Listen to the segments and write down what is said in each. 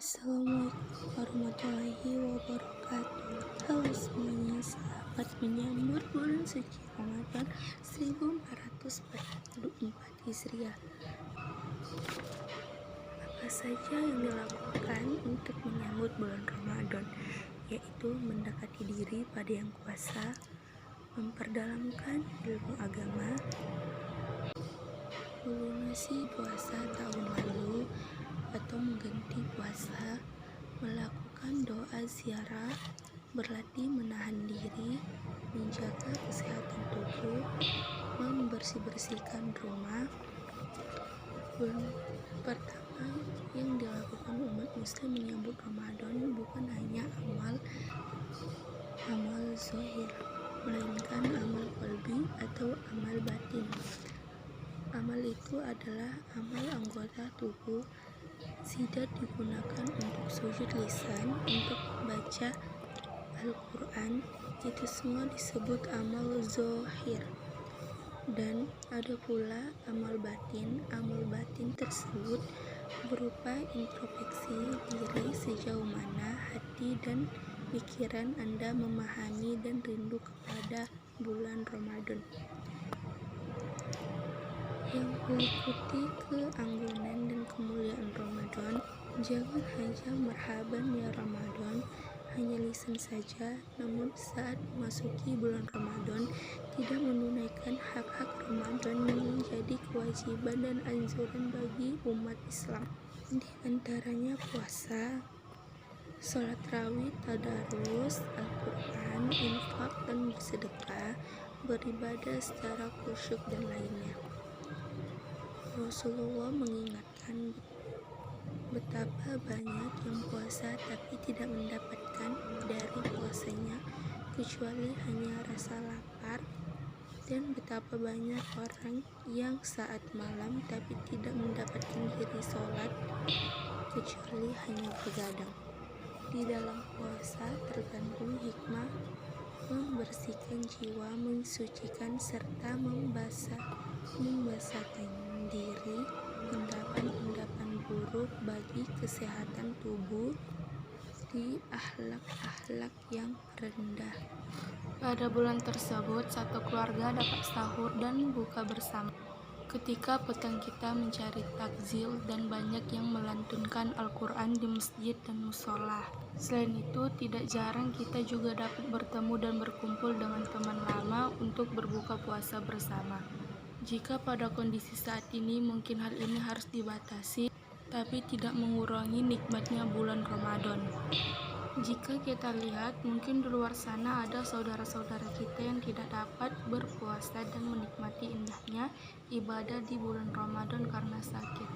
Assalamualaikum warahmatullahi wabarakatuh. Halo semuanya, selamat menyambut bulan suci Ramadan 1444 Hijriah. Apa saja yang dilakukan untuk menyambut bulan Ramadan, yaitu mendekati diri pada yang kuasa, memperdalamkan ilmu agama, melunasi puasa tahun lalu atau mengganti puasa, melakukan doa ziarah, berlatih menahan diri, menjaga kesehatan tubuh, membersih-bersihkan rumah. Bulan pertama yang dilakukan umat muslim menyambut Ramadan bukan hanya amal zahir, melainkan amal qalbi atau amal batin. Amal itu adalah amal anggota tubuh. Sidat digunakan untuk sujud lisan, untuk baca Al-Quran. Itu semua disebut amal zahir. Dan ada pula amal batin. Amal batin tersebut berupa introspeksi diri, sejauh mana hati dan pikiran Anda memahami dan rindu kepada bulan Ramadan. Yang mengikuti keanggunan dan kemuliaan Ramadan, jangan hanya marhaban ya Ramadan, hanya lisan saja, namun saat memasuki bulan Ramadan tidak menunaikan hak-hak Ramadan yang menjadi kewajiban dan anjuran bagi umat Islam. Di antaranya puasa, sholat tarawih, tadarus Al-Quran, infak dan bersedekah, beribadah secara khusyuk dan lainnya. Rasulullah mengingatkan betapa banyak yang puasa tapi tidak mendapatkan dari puasanya kecuali hanya rasa lapar, dan betapa banyak orang yang saat malam tapi tidak mendapatkan diri sholat kecuali hanya begadang. Di dalam puasa terkandung hikmah membersihkan jiwa, mensucikan serta membasahkan diri, endapan-endapan buruk bagi kesehatan tubuh, di akhlak-akhlak yang rendah. Pada bulan tersebut, satu keluarga dapat sahur dan buka bersama. Ketika petang kita mencari takjil dan banyak yang melantunkan Al-Quran di masjid dan musola. Selain itu, tidak jarang kita juga dapat bertemu dan berkumpul dengan teman lama untuk berbuka puasa bersama. Jika pada kondisi saat ini mungkin hal ini harus dibatasi, tapi tidak mengurangi nikmatnya bulan Ramadan. Jika kita lihat, mungkin di luar sana ada saudara-saudara kita yang tidak dapat berpuasa dan menikmati indahnya ibadah di bulan Ramadan karena sakit.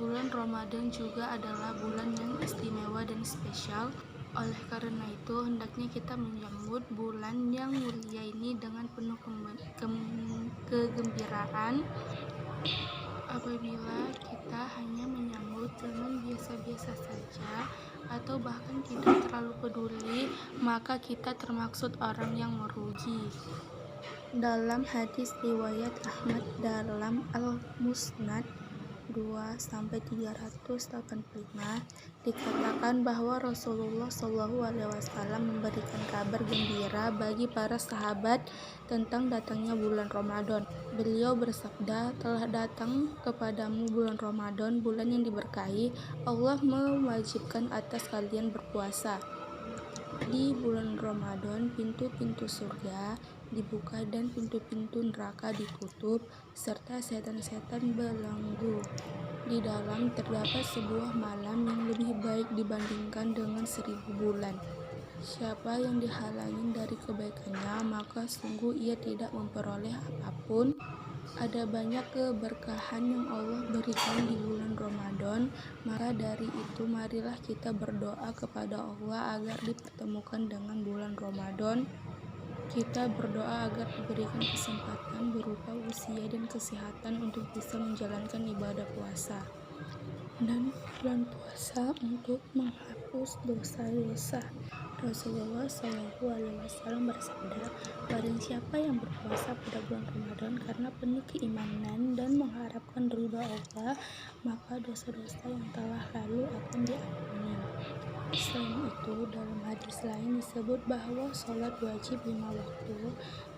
Bulan Ramadan juga adalah bulan yang istimewa dan spesial. Oleh karena itu, hendaknya kita menyambut bulan yang mulia ini dengan penuh kegembiraan. Apabila kita hanya menyambut dengan biasa-biasa saja atau bahkan tidak terlalu peduli, maka kita termaksud orang yang merugi. Dalam hadis riwayat Ahmad dalam Al-Musnad 2-385 dikatakan bahwa Rasulullah SAW memberikan kabar gembira bagi para sahabat tentang datangnya bulan Ramadan. Beliau bersabda, telah datang kepadamu bulan Ramadan, bulan yang diberkahi. Allah mewajibkan atas kalian berpuasa. Di bulan Ramadan, pintu-pintu surga dibuka dan pintu-pintu neraka ditutup, serta setan-setan belenggu. Di dalam terdapat sebuah malam yang lebih baik dibandingkan dengan 1000 bulan. Siapa yang dihalangi dari kebaikannya, maka sungguh ia tidak memperoleh apapun. Ada banyak keberkahan yang Allah berikan di bulan Ramadan, maka dari itu marilah kita berdoa kepada Allah agar dipertemukan dengan bulan Ramadan. Kita berdoa agar diberikan kesempatan berupa usia dan kesehatan untuk bisa menjalankan ibadah puasa. Dan bulan puasa untuk menghapus dosa-dosa. Rasulullah SAW bersabda, barang siapa yang berpuasa pada bulan Ramadan karena penuh keimanan dan mengharapkan ridha Allah, maka dosa-dosa yang telah lalu akan diampuni. Selain itu, dalam hadis lain disebut bahwa sholat wajib 5 waktu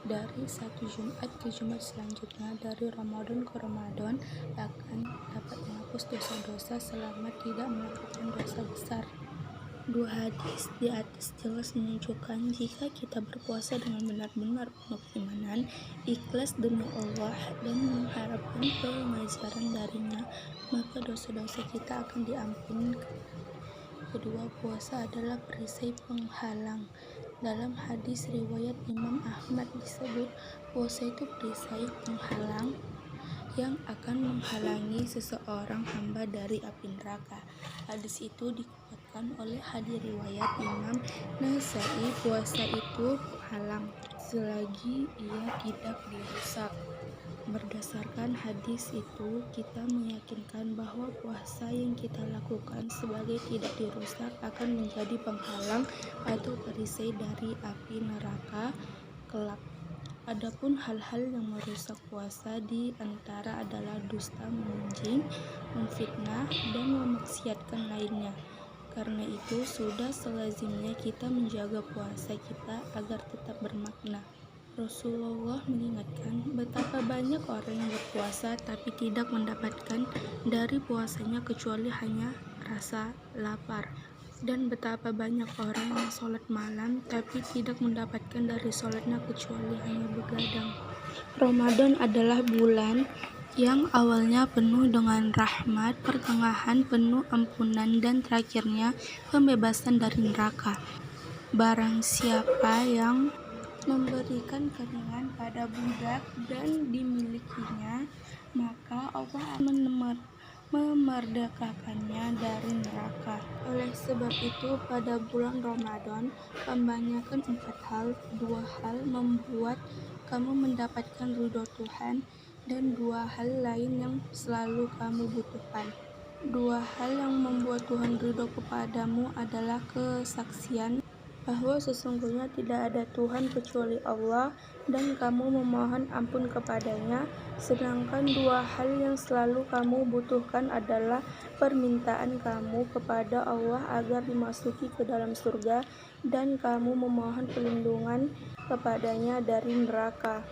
dari satu Jumat ke Jumat selanjutnya dari Ramadan ke Ramadan akan dapat menghapus dosa-dosa selama tidak melakukan dosa besar. Dua hadis di atas jelas menunjukkan jika kita berpuasa dengan benar-benar penuh keimanan, ikhlas demi Allah, dan mengharapkan pengajaran darinya, maka dosa-dosa kita akan diampuni. Kedua, puasa adalah perisai penghalang. Dalam hadis riwayat Imam Ahmad disebut puasa itu perisai penghalang yang akan menghalangi seseorang hamba dari api neraka. Hadis itu dikuatkan oleh hadis riwayat Imam Nasai. Puasa itu penghalang selagi ia tidak dirusak. Berdasarkan hadis itu, kita meyakinkan bahwa puasa yang kita lakukan sebagai tidak dirusak akan menjadi penghalang atau perisai dari api neraka kelak. Adapun hal-hal yang merusak puasa di antara adalah dusta, mengunjing, memfitnah, dan memaksiatkan lainnya. Karena itu, sudah selazimnya kita menjaga puasa kita agar tetap bermakna. Rasulullah mengingatkan betapa banyak orang yang berpuasa tapi tidak mendapatkan dari puasanya kecuali hanya rasa lapar, dan betapa banyak orang yang sholat malam tapi tidak mendapatkan dari sholatnya kecuali hanya begadang. Ramadan adalah bulan yang awalnya penuh dengan rahmat, pertengahan penuh ampunan, dan terakhirnya pembebasan dari neraka. Barang siapa yang memberikan keringan pada budak dan dimilikinya, maka Allah akan memerdekakannya dari neraka. Oleh sebab itu, pada bulan Ramadan, membanyakan 4 hal. 2 hal membuat kamu mendapatkan ridho Tuhan, dan 2 hal lain yang selalu kamu butuhkan. 2 hal yang membuat Tuhan ridho kepadamu adalah kesaksian bahwa sesungguhnya tidak ada Tuhan kecuali Allah dan kamu memohon ampun kepadanya, sedangkan 2 hal yang selalu kamu butuhkan adalah permintaan kamu kepada Allah agar dimasuki ke dalam surga dan kamu memohon perlindungan kepadanya dari neraka.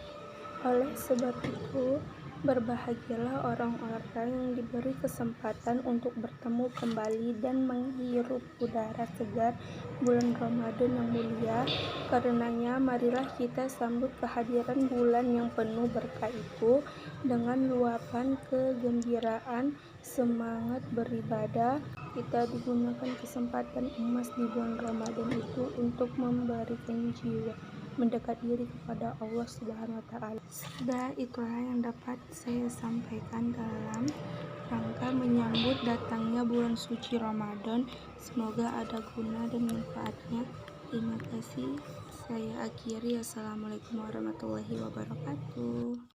Oleh sebab itu, berbahagialah orang-orang yang diberi kesempatan untuk bertemu kembali dan menghirup udara segar bulan Ramadan yang mulia. Karenanya, marilah kita sambut kehadiran bulan yang penuh berkah itu dengan luapan kegembiraan, semangat beribadah. Kita digunakan kesempatan emas di bulan Ramadan itu untuk memberikan jiwa mendekat diri kepada Allah Subhanahu wa Ta'ala. Sudah, itulah yang dapat saya sampaikan dalam rangka menyambut datangnya bulan suci Ramadan. Semoga ada guna dan manfaatnya. Terima kasih. Saya akhiri. Assalamualaikum warahmatullahi wabarakatuh.